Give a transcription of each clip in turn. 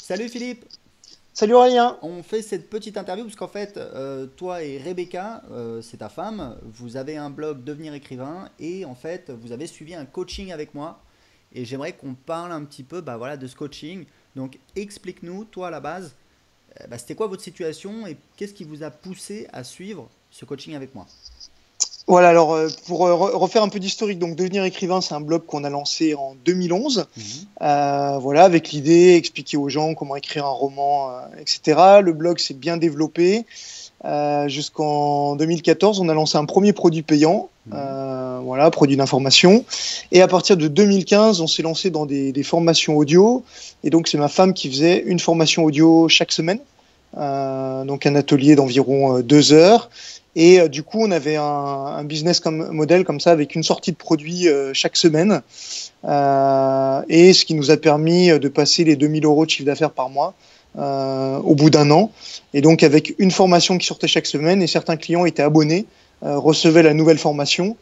Salut Philippe, Salut Aurélien. on fait cette petite interview parce qu'en fait, toi et Rebecca, c'est ta femme, vous avez un blog Devenir écrivain et en fait, vous avez suivi un coaching avec moi et j'aimerais qu'on parle un petit peu voilà, de ce coaching. Donc explique-nous, toi à la base, c'était quoi votre situation et qu'est-ce qui vous a poussé à suivre ce coaching avec moi? Voilà, alors pour refaire un peu d'historique, donc Devenir écrivain, c'est un blog qu'on a lancé en 2011. Mhm. Voilà, avec l'idée, expliquer aux gens comment écrire un roman, etc. Le blog s'est bien développé. Jusqu'en 2014, on a lancé un premier produit payant, Mhm. voilà, produit d'information. Et à partir de 2015, on s'est lancé dans des formations audio. Et donc, c'est ma femme qui faisait une formation audio chaque semaine. Donc un atelier d'environ 2 heures. Et du coup, on avait un business comme modèle comme ça, avec une sortie de produit chaque semaine. Et ce qui nous a permis de passer les 2 000 € de chiffre d'affaires par mois au bout d'un an. Et donc, avec une formation qui sortait chaque semaine, et certains clients étaient abonnés, recevaient la nouvelle formation.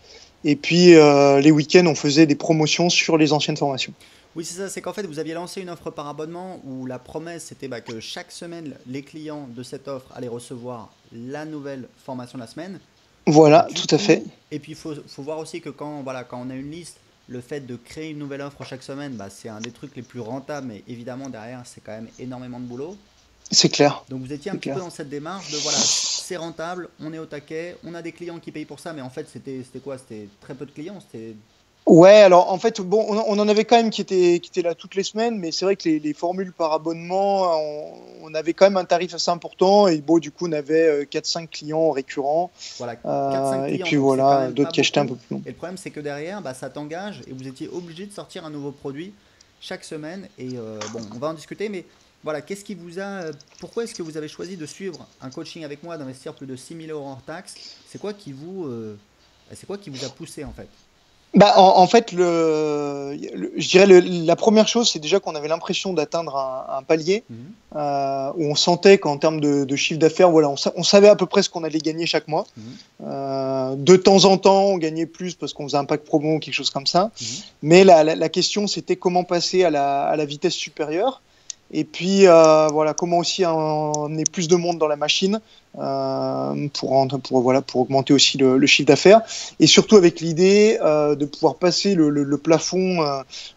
Et puis, les week-ends, on faisait des promotions sur les anciennes formations. Oui, c'est ça, c'est qu'en fait, vous aviez lancé une offre par abonnement où la promesse c'était que chaque semaine, les clients de cette offre allaient recevoir la nouvelle formation de la semaine. Voilà, Du tout à fait. coup, et puis faut voir aussi que quand on a une liste, le fait de créer une nouvelle offre chaque semaine, c'est un des trucs les plus rentables, mais évidemment derrière, c'est quand même énormément de boulot. C'est clair. Donc vous étiez un C'est petit peu clair. dans cette démarche de voilà, c'est rentable, on est au taquet, on a des clients qui payent pour ça, mais en fait c'était quoi? C'était très peu de clients, c'était... Ouais, alors en fait, bon, on en avait quand même qui étaient là toutes les semaines, mais c'est vrai que les formules par abonnement, on avait quand même un tarif assez important, et bon, du coup, on avait 4-5 clients récurrents, Voilà, quatre cinq et clients, puis donc c'est quand voilà, même pas d'autres qui achetaient un peu beaucoup. plus long. Et le problème, c'est que derrière, ça t'engage et vous étiez obligé de sortir un nouveau produit chaque semaine. Et bon, on va en discuter, mais voilà, qu'est-ce qui vous a. Pourquoi est-ce que vous avez choisi de suivre un coaching avec moi, d'investir plus de 6 000 € hors taxe? C'est quoi qui vous a poussé en fait? Bah, en fait, je dirais la première chose, c'est déjà qu'on avait l'impression d'atteindre un palier Mhm, où on sentait qu'en termes de chiffre d'affaires, voilà, on savait à peu près ce qu'on allait gagner chaque mois. mhm, De temps en temps, on gagnait plus parce qu'on faisait un pack promo ou quelque chose comme ça. mhm. Mais la question, c'était comment passer à la vitesse supérieure. Et puis, voilà, comment aussi emmener plus de monde dans la machine voilà, pour augmenter aussi le chiffre d'affaires. Et surtout avec l'idée de pouvoir passer le plafond.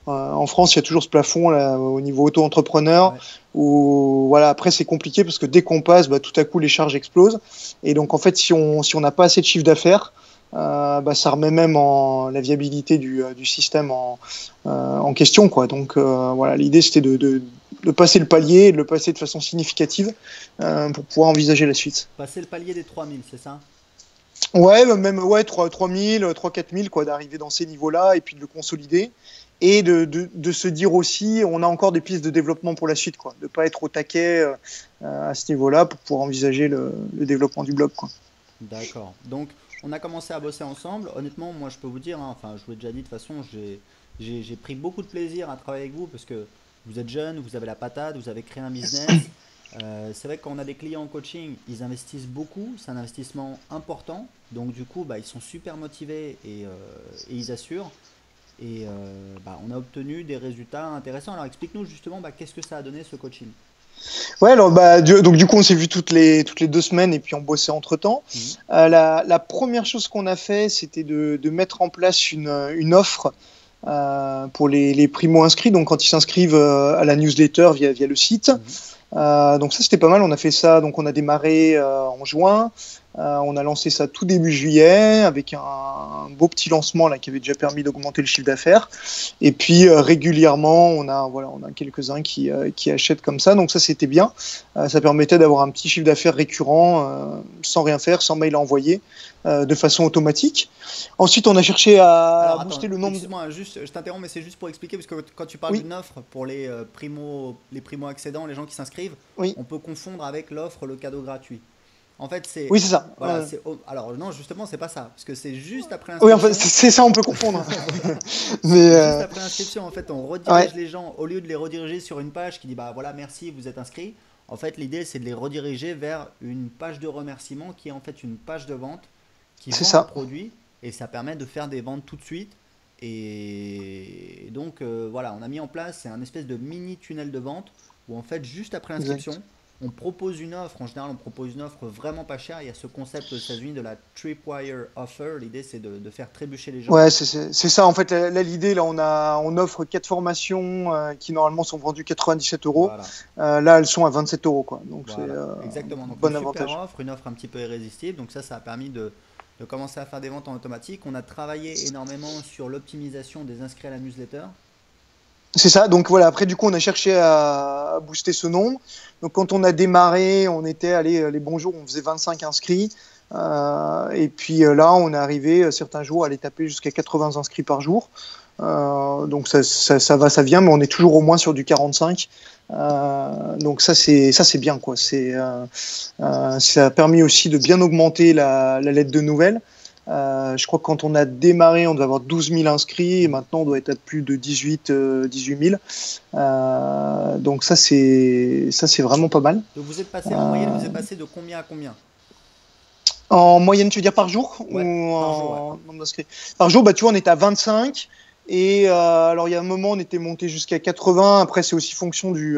En France, il y a toujours ce plafond là, au niveau auto-entrepreneur Ouais. où, voilà, après, c'est compliqué parce que dès qu'on passe, tout à coup, les charges explosent. Et donc, en fait, si on n'a pas assez de chiffre d'affaires, ça remet même la viabilité du système en question, quoi. Donc voilà, l'idée c'était de passer le palier, et de le passer de façon significative pour pouvoir envisager la suite. Passer le palier des 3 000, c'est ça? Ouais, même ouais, 3 000, 3 000, 4 000, quoi, d'arriver dans ces niveaux-là et puis de le consolider. Et de se dire aussi, on a encore des pistes de développement pour la suite, quoi. De ne pas être au taquet à ce niveau-là pour pouvoir envisager le développement du blog, quoi. D'accord. Donc, on a commencé à bosser ensemble. Honnêtement, moi, je peux vous dire, hein, enfin, je vous l'ai déjà dit, de toute façon, j'ai pris beaucoup de plaisir à travailler avec vous parce que vous êtes jeune, vous avez la patate, vous avez créé un business. C'est vrai que quand on a des clients en coaching, ils investissent beaucoup, c'est un investissement important. Donc, du coup, ils sont super motivés et ils assurent. Et on a obtenu des résultats intéressants. Alors, explique-nous justement, qu'est-ce que ça a donné ce coaching? Ouais, alors donc du coup on s'est vu toutes les 2 semaines et puis on bossait entre temps. Mhm. La première chose qu'on a fait, c'était de mettre en place une offre pour les primo inscrits. Donc quand ils s'inscrivent à la newsletter via le site. Mhm. Donc ça c'était pas mal. On a fait ça. Donc on a démarré en juin. On a lancé ça tout début juillet avec un beau petit lancement là qui avait déjà permis d'augmenter le chiffre d'affaires. Et puis régulièrement, on a quelques-uns qui achètent comme ça, donc ça c'était bien. Ça permettait d'avoir un petit chiffre d'affaires récurrent sans rien faire, sans mail à envoyer, de façon automatique. Ensuite, on a cherché à Alors attends, booster le nombre. excuse-moi, juste, je t'interromps, mais c'est juste pour expliquer, parce que quand tu parles Oui, d'une offre pour les primo accédants, les gens qui s'inscrivent, oui, on peut confondre avec l'offre le cadeau gratuit. En fait, oui, c'est ça. voilà, alors non, justement, c'est pas ça, parce que c'est juste après Oui, en fait, l'inscription. c'est ça, on peut confondre. Voilà. Mais Juste après l'inscription, en fait, on ouais, redirige les gens, au lieu de les rediriger sur une page qui dit bah voilà, merci, vous êtes inscrit. En fait, l'idée c'est de les rediriger vers une page de remerciement qui est en fait une page de vente qui c'est vend un ça. produit et ça permet de faire des ventes tout de suite. Et donc voilà, on a mis en place c'est un espèce de mini tunnel de vente où en fait, juste après exact. l'inscription, on propose une offre. En général, on propose une offre vraiment pas chère. Il y a ce concept aux États-Unis de la Tripwire Offer. L'idée, c'est de faire trébucher les gens. Ouais, c'est ça. En fait, là, l'idée, là, on offre 4 formations qui normalement sont vendues 97 euros. Voilà. Là, elles sont à 27 euros, quoi. Donc, c'est Voilà, un exactement. Donc une bon super avantage. offre, une offre un petit peu irrésistible. Donc ça a permis de commencer à faire des ventes en automatique. On a travaillé énormément sur l'optimisation des inscrits à la newsletter. C'est ça. Donc, voilà. Après, du coup, on a cherché à booster ce nombre. Donc, quand on a démarré, on était, allez, les bons jours, on faisait 25 inscrits. Et puis là, on est arrivé certains jours à aller taper jusqu'à 80 inscrits par jour. Donc ça va, ça vient, mais on est toujours au moins sur du 45. Donc ça c'est bien quoi. Ça a permis aussi de bien augmenter la lettre de nouvelles. Je crois que quand on a démarré, on devait avoir 12 000 inscrits et maintenant on doit être à plus de 18 000. Donc ça c'est vraiment pas mal. Donc vous êtes passé en moyenne, vous êtes passé de combien à combien? En moyenne, tu veux dire par jour ou Ouais, par jour, ouais. en nombre d'inscrits? Par jour, bah, tu vois, on était à 25. Et alors, il y a un moment, on était monté jusqu'à 80. Après, c'est aussi fonction du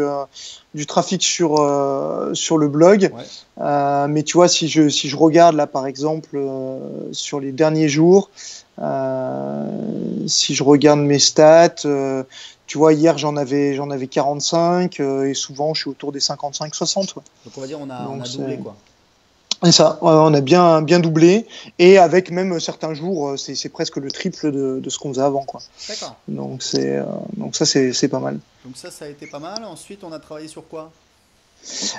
trafic sur le blog. Ouais. Mais tu vois, si je regarde là, par exemple, sur les derniers jours, si je regarde mes stats, tu vois, hier, j'en avais 45. Et souvent, je suis autour des 55-60. Ouais. Donc on va dire on Donc, a doublé quoi. c'est ça, ouais, on a bien doublé et avec même certains jours, c'est presque le triple de ce qu'on faisait avant, quoi. D'accord. Donc ça c'est pas mal. Donc ça a été pas mal. Ensuite, on a travaillé sur quoi?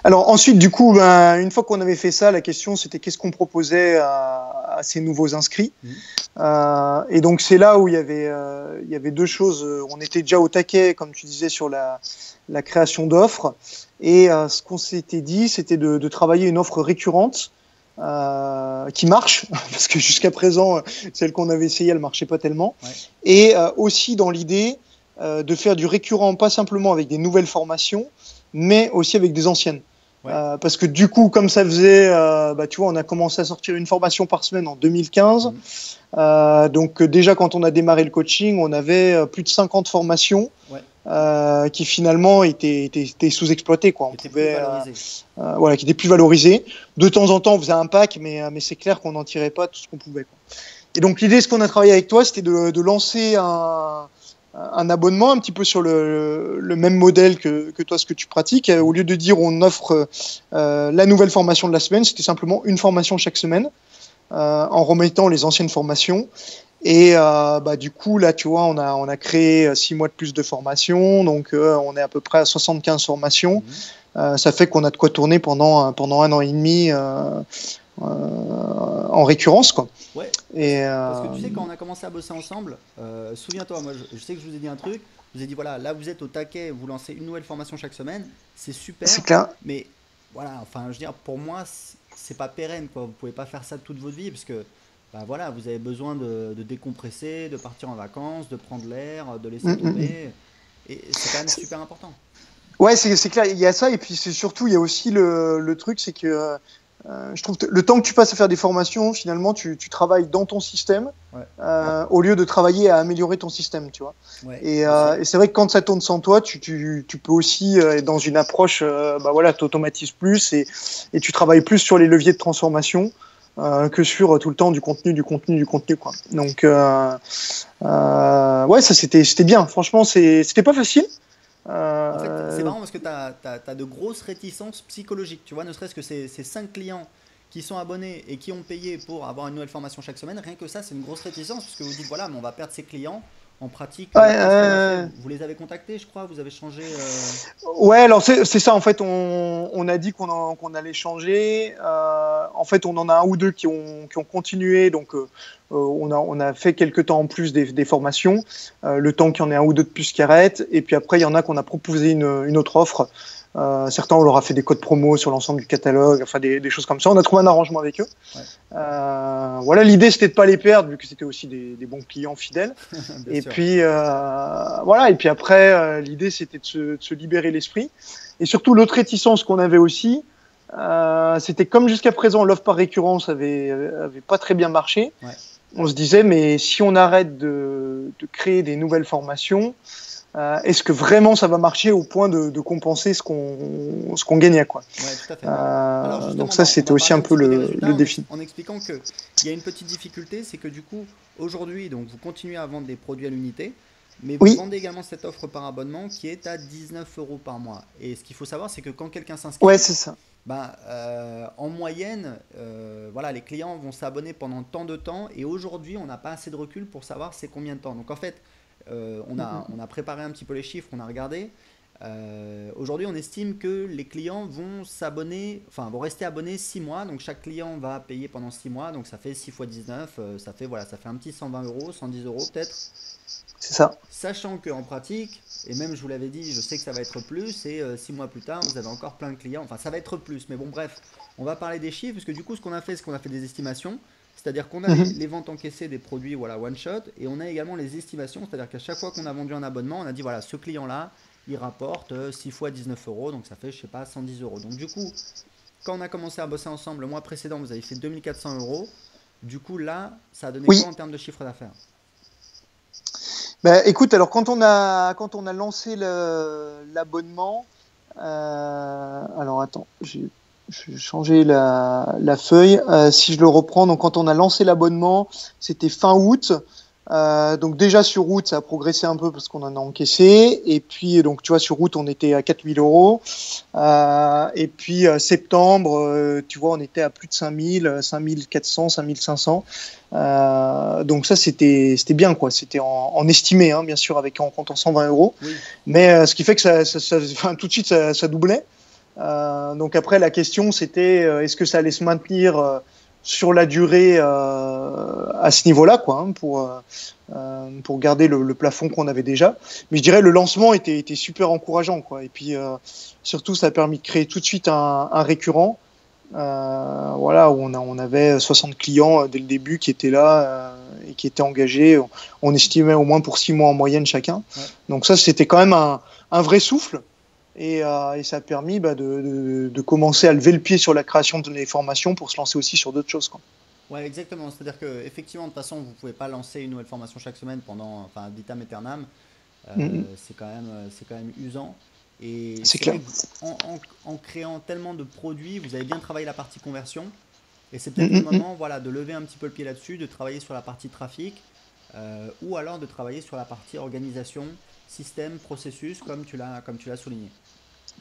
Alors ensuite, du coup, ben, une fois qu'on avait fait ça, la question c'était qu'est-ce qu'on proposait à ces nouveaux inscrits. Mhm. Et donc c'est là où il y avait deux choses. On était déjà au taquet, comme tu disais, sur la création d'offres. Et ce qu'on s'était dit, c'était de travailler une offre récurrente qui marche, parce que jusqu'à présent, celle qu'on avait essayée, elle marchait pas tellement. Ouais. Et aussi dans l'idée de faire du récurrent, pas simplement avec des nouvelles formations, mais aussi avec des anciennes. Ouais. Parce que du coup, comme ça faisait, bah, tu vois, on a commencé à sortir une formation par semaine en 2015. Mhm. Donc déjà, quand on a démarré le coaching, on avait plus de 50 formations Ouais. qui finalement étaient sous-exploitées, quoi. On Était plus pouvait, valorisé. voilà, qui étaient plus valorisées. De temps en temps, on faisait un pack, mais c'est clair qu'on n'en tirait pas tout ce qu'on pouvait, quoi. Et donc l'idée, ce qu'on a travaillé avec toi, c'était de lancer un abonnement un petit peu sur le même modèle que toi, ce que tu pratiques. Au lieu de dire on offre la nouvelle formation de la semaine, c'était simplement une formation chaque semaine en remettant les anciennes formations. Et bah, du coup, là, tu vois, on a créé 6 mois de plus de formation. Donc, on est à peu près à 75 formations. Mhm. Ça fait qu'on a de quoi tourner pendant 1 an et demi en récurrence, quoi. Ouais, Et parce que tu sais, quand on a commencé à bosser ensemble, souviens-toi, moi je sais que je vous ai dit un truc, je vous ai dit voilà, là vous êtes au taquet, vous lancez une nouvelle formation chaque semaine, c'est c'est super, clair. mais voilà, enfin je veux dire, pour moi, c'est pas pérenne quoi, vous pouvez pas faire ça toute votre vie, parce que bah, voilà, vous avez besoin de décompresser, de partir en vacances, de prendre l'air, de Mm, laisser mm, mm. tomber, et c'est quand même super important. Ouais, c'est clair. Il y a ça. Et puis, c'est surtout, il y a aussi le truc, c'est que je trouve que le temps que tu passes à faire des formations, finalement, tu travailles dans ton système Ouais, au lieu de travailler à améliorer ton système, tu vois. ouais, Et, aussi. et c'est vrai que quand ça tourne sans toi, tu peux aussi être dans une approche, bah voilà, tu automatises plus et tu travailles plus sur les leviers de transformation que sur tout le temps du contenu, du contenu, du contenu, quoi. Donc, ouais, ça c'était bien. Franchement, c'était pas facile. En fait, c'est Euh, marrant parce que tu as, de grosses réticences psychologiques. Tu vois, ne serait-ce que ces 5 clients qui sont abonnés et qui ont payé pour avoir une nouvelle formation chaque semaine, rien que ça, c'est une grosse réticence parce que vous dites, voilà, mais on va perdre ces clients. En pratique, ouais, qu'est-ce qu'on a fait? Vous les avez contactés, je crois, vous avez changé. ouais, alors c'est ça en fait. On a dit qu'on allait changer. En fait, on en a un ou deux qui ont continué. Donc, on a fait quelques temps en plus des formations. Le temps qu'il y en ait un ou deux de plus qui arrêtent. Et puis après, il y en a qu'on a proposé une autre offre. Certains, on leur a fait des codes promo sur l'ensemble du catalogue, enfin des choses comme ça. On a trouvé un arrangement avec eux. Ouais, Voilà, l'idée c'était de pas les perdre vu que c'était aussi des bons clients fidèles. bien Et sûr. puis voilà, et puis après l'idée c'était de se libérer l'esprit. Et surtout l'autre réticence qu'on avait aussi, c'était comme jusqu'à présent l'offre par récurrence avait pas très bien marché. Ouais, On se disait mais si on arrête de créer des nouvelles formations, est-ce que vraiment ça va marcher au point de compenser ce qu'on gagnait, quoi. Ouais, tout à fait. Alors Donc justement, ça, on c'était va aussi parler un un peu petit peu des le résultats défi. en expliquant qu'il y a une petite difficulté, c'est que du coup, aujourd'hui, donc vous continuez à vendre des produits à l'unité, mais vous Oui, vendez également cette offre par abonnement qui est à 19 euros par mois. Et ce qu'il faut savoir, c'est que quand quelqu'un ouais, s'inscrit, c'est ça. ben, en moyenne, voilà, les clients vont s'abonner pendant tant de temps, et aujourd'hui, on n'a pas assez de recul pour savoir c'est combien de temps. Donc en fait, Mm, mm. on a préparé un petit peu les chiffres, on a regardé. Aujourd'hui, on estime que les clients vont s'abonner, enfin vont rester abonnés 6 mois. Donc chaque client va payer pendant 6 mois. Donc ça fait 6 fois 19, ça fait, voilà, ça fait un petit 120 euros, 110 euros peut-être. C'est ça. Sachant qu'en pratique, et même je vous l'avais dit, je sais que ça va être plus, et 6 mois plus tard, vous avez encore plein de clients. Enfin, ça va être plus. Mais bon, bref, on va parler des chiffres, parce que du coup, ce qu'on a fait, c'est qu'on a fait des estimations. C'est-à-dire qu'on a Mhm. les ventes encaissées des produits, voilà, one shot, et on a également les estimations. C'est-à-dire qu'à chaque fois qu'on a vendu un abonnement, on a dit, voilà, ce client-là, il rapporte 6 fois 19 euros, donc ça fait, je sais pas, 110 euros. Donc du coup, quand on a commencé à bosser ensemble, le mois précédent, vous avez fait 2400 euros. Du coup, là, ça a donné quoi Oui. en termes de chiffre d'affaires? Bah, écoute, alors quand on a lancé l'abonnement, alors attends, j'ai changé la feuille. Si je le reprends, donc quand on a lancé l'abonnement, c'était fin août. Donc déjà sur août, ça a progressé un peu parce qu'on en a encaissé. Et puis donc tu vois sur août, on était à 4000 euros. Et puis septembre, tu vois, on était à plus de 5000, 5400, 5500. Donc ça, c'était bien, quoi. C'était en estimé, hein, bien sûr, avec en comptant 120 euros. Oui, Mais ce qui fait que enfin, tout de suite, ça doublait. Donc après, la question, c'était est-ce que ça allait se maintenir sur la durée à ce niveau-là, quoi, hein, pour garder le plafond qu'on avait déjà. Mais je dirais le lancement était super encourageant, quoi. Et puis surtout, ça a permis de créer tout de suite un récurrent. Voilà, où on avait 60 clients dès le début qui étaient là et qui étaient engagés. On estimait au moins pour 6 mois en moyenne chacun. ouais. Donc ça, c'était quand même un vrai souffle. Et ça a permis de commencer à lever le pied sur la création de les formations pour se lancer aussi sur d'autres choses, quoi. Ouais, exactement. C'est-à-dire que effectivement, de toute façon, vous pouvez pas lancer une nouvelle formation chaque semaine pendant, enfin, vitam aeternam. Mm, C'est quand même usant. Et c'est c'est clair. vrai que en créant tellement de produits, vous avez bien travaillé la partie conversion. Et c'est peut-être le Mm. moment, voilà, de lever un petit peu le pied là-dessus, de travailler sur la partie trafic, ou alors de travailler sur la partie organisation, système, processus, comme tu l'as souligné.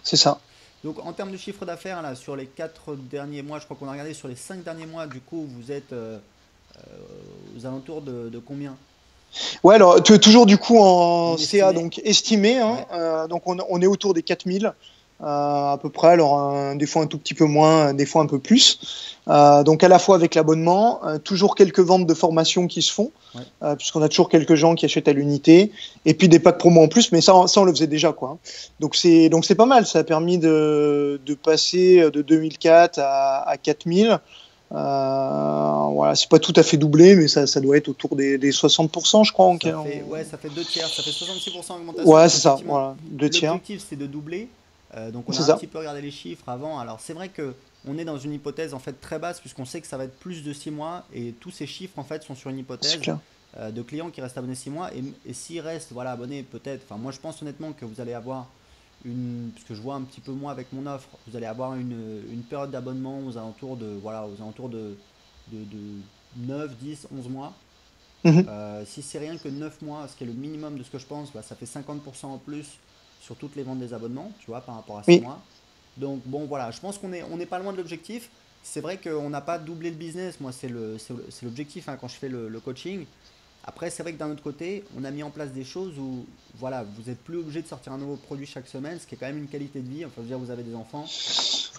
C'est ça. Donc en termes de chiffre d'affaires, là, sur les 4 derniers mois, je crois qu'on a regardé sur les 5 derniers mois, du coup, vous êtes aux alentours de combien Ouais, alors toujours du coup en en CA, estimé? donc estimé, hein, Ouais, donc on est autour des 4000 à peu près, alors des fois un tout petit peu moins, des fois un peu plus. Donc à la fois avec l'abonnement, toujours quelques ventes de formation qui se font, ouais. puisqu'on a toujours quelques gens qui achètent à l'unité, et puis des packs promo en plus, mais ça on le faisait déjà, quoi, hein. Donc c'est pas mal, ça a permis de passer de 2004 à 4000. Voilà, c'est pas tout à fait doublé, mais ça doit être autour des 60%, je crois. Ouais, ça fait deux tiers, ça fait 66% d'augmentation. Ouais, Donc c'est ça, effectivement, voilà, deux tiers. l'objectif c'est de doubler. Donc on a C'est un ça, petit peu regardé les chiffres avant. Alors c'est vrai que on est dans une hypothèse en fait très basse puisqu'on sait que ça va être plus de 6 mois et tous ces chiffres en fait sont sur une c'est hypothèse clair. de clients qui restent abonnés 6 mois et s'ils restent voilà, abonnés peut-être, enfin moi je pense honnêtement que vous allez avoir parce que je vois un petit peu moins avec mon offre, vous allez avoir une période d'abonnement aux alentours de, voilà, aux alentours de 9, 10, 11 mois. Mhm. Si c'est rien que 9 mois, ce qui est le minimum de ce que je pense, bah, ça fait 50% en plus sur toutes les ventes des abonnements, tu vois, par rapport à 6 Oui, mois. Donc bon, voilà, je pense on n'est pas loin de l'objectif. C'est vrai qu'on n'a pas doublé le business, moi c'est l'objectif hein, quand je fais le coaching. Après, c'est vrai que d'un autre côté, on a mis en place des choses où voilà, vous n'êtes plus obligé de sortir un nouveau produit chaque semaine, ce qui est quand même une qualité de vie. Enfin, je veux dire, vous avez des enfants.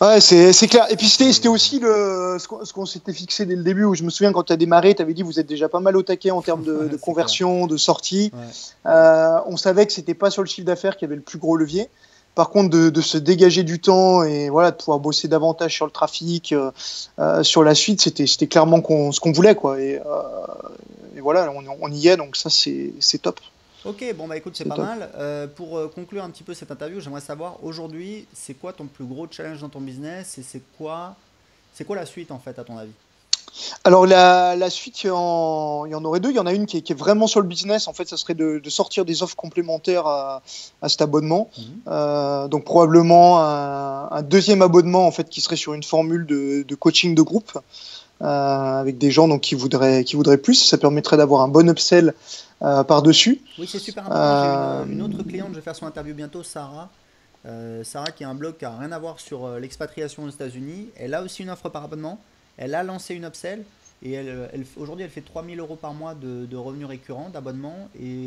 ouais, c'est clair. Et puis c'était C'est aussi ce qu'on s'était fixé dès le début, où je me souviens quand tu as démarré, tu avais dit vous êtes déjà pas mal au taquet en termes de c'est clair. conversion, de sortie. Ouais. On savait que c'était pas sur le chiffre d'affaires qu'il y avait le plus gros levier. Par contre, de se dégager du temps et voilà, de pouvoir bosser davantage sur le trafic, sur la suite, c'était clairement ce qu'on voulait, quoi. Et voilà, on y est, donc ça c'est top. Ok, bon bah écoute, c'est C'est pas top. mal. Pour conclure un petit peu cette interview, j'aimerais savoir aujourd'hui, c'est quoi ton plus gros challenge dans ton business et c'est quoi la suite en fait à ton avis? Alors la suite, il y en aurait deux. Il y en a une qui est vraiment sur le business. En fait, ça serait de sortir des offres complémentaires à cet abonnement. Mhm. Donc probablement un deuxième abonnement en fait qui serait sur une formule de coaching de groupe avec des gens donc qui voudraient plus. Ça permettrait d'avoir un bon upsell par-dessus. Oui, c'est super important. J'ai une Euh, autre cliente, je vais faire son interview bientôt, Sarah. Sarah qui a un blog qui n'a rien à voir sur l'expatriation aux États-Unis. Elle a aussi une offre par abonnement. Elle a lancé une upsell et aujourd'hui elle fait 3 000 € par mois de revenus récurrents d'abonnement et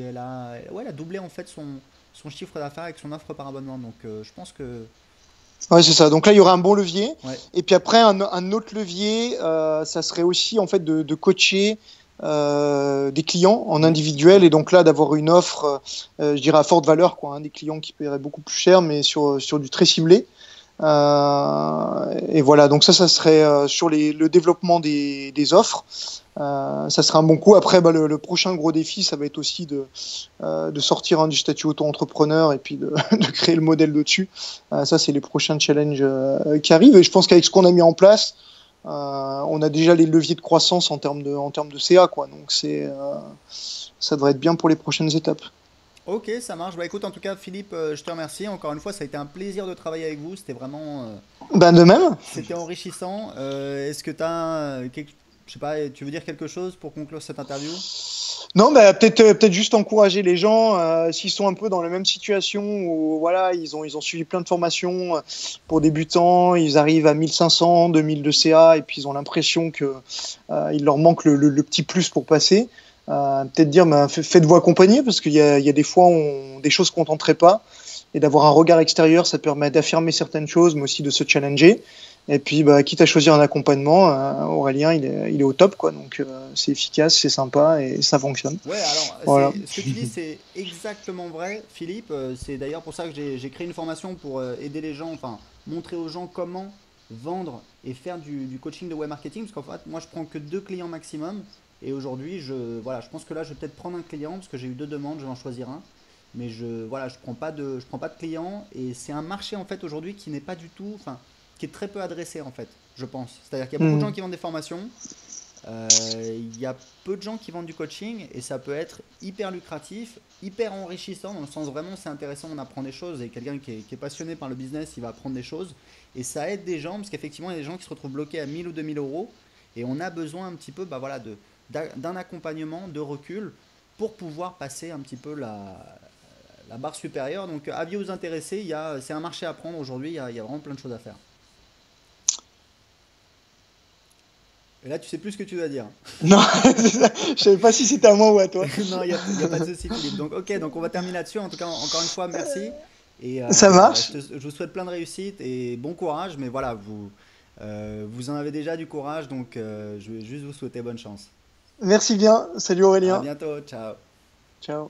ouais, elle a doublé en fait son chiffre d'affaires avec son offre par abonnement. Donc je pense que Ouais, c'est ça. Donc là, il y aura un bon levier. ouais, Et puis après, un autre levier, ça serait aussi en fait de coacher des clients en oui, individuel. Et donc là, d'avoir une offre, je dirais à forte valeur, quoi, hein, des clients qui paieraient beaucoup plus cher, mais sur du très ciblé. Et voilà, donc ça serait sur le développement des offres. Ça serait un bon coup. Après, bah, le prochain gros défi, ça va être aussi de sortir du statut auto-entrepreneur et puis de créer le modèle dessus. Ça, c'est les prochains challenges qui arrivent. Et je pense qu'avec ce qu'on a mis en place, on a déjà les leviers de croissance en termes de CA, quoi. Donc ça devrait être bien pour les prochaines étapes. ok, ça marche. Bah écoute, en tout cas, Philippe, je te remercie. Encore une fois, ça a été un plaisir de travailler avec vous. C'était vraiment, Ben de même. c'était enrichissant. Est-ce que tu as, je sais pas, tu veux dire quelque chose pour conclure cette interview? Non, bah, peut-être juste encourager les gens s'ils sont un peu dans la même situation où voilà, ils ont suivi plein de formations pour débutants, ils arrivent à 1500, 2000 de CA et puis ils ont l'impression que il leur manque le petit plus pour passer. Peut-être dire bah, faites-vous accompagner parce qu'il y a des fois où des choses qu'on tenterait pas et d'avoir un regard extérieur, ça permet d'affirmer certaines choses mais aussi de se challenger. Et puis, bah, quitte à choisir un accompagnement, Aurélien, il est au top, quoi. Donc, c'est efficace, c'est sympa et ça fonctionne. Ouais, alors Voilà. ce que tu dis, c'est exactement vrai, Philippe. C'est d'ailleurs pour ça que j'ai créé une formation pour aider les gens, enfin montrer aux gens comment vendre et faire du coaching de web marketing. Parce qu'en fait, moi, je prends que 2 clients maximum. Et aujourd'hui, voilà, je pense que là, je vais peut-être prendre un client parce que j'ai eu 2 demandes, je vais en choisir un. Mais voilà, je prends pas de clients et c'est un marché en fait aujourd'hui qui n'est pas du tout, enfin, qui est très peu adressé en fait, je pense. C'est-à-dire qu'il y a beaucoup de gens Hmm. qui vendent des formations. Il y a peu de gens qui vendent du coaching et ça peut être hyper lucratif, hyper enrichissant dans le sens vraiment c'est intéressant, on apprend des choses et quelqu'un qui est passionné par le business, il va apprendre des choses et ça aide des gens parce qu'effectivement il y a des gens qui se retrouvent bloqués à 1000 ou 2000 € et on a besoin un petit peu bah voilà, d'un accompagnement, de recul pour pouvoir passer un petit peu la barre supérieure. Donc avis aux intéressés, c'est un marché à prendre aujourd'hui, il y a vraiment plein de choses à faire. Et là tu sais plus ce que tu dois dire. Non, je savais pas si c'était à moi ou à toi. Non, il y a pas de souci, Philippe. Donc, ok, donc on va terminer là-dessus. En tout cas, encore une fois, merci. Et Ça marche. je vous souhaite plein de réussite et bon courage. Mais voilà, vous en avez déjà du courage, donc je vais juste vous souhaiter bonne chance. Merci bien. Salut À Aurélien. bientôt, ciao. Ciao.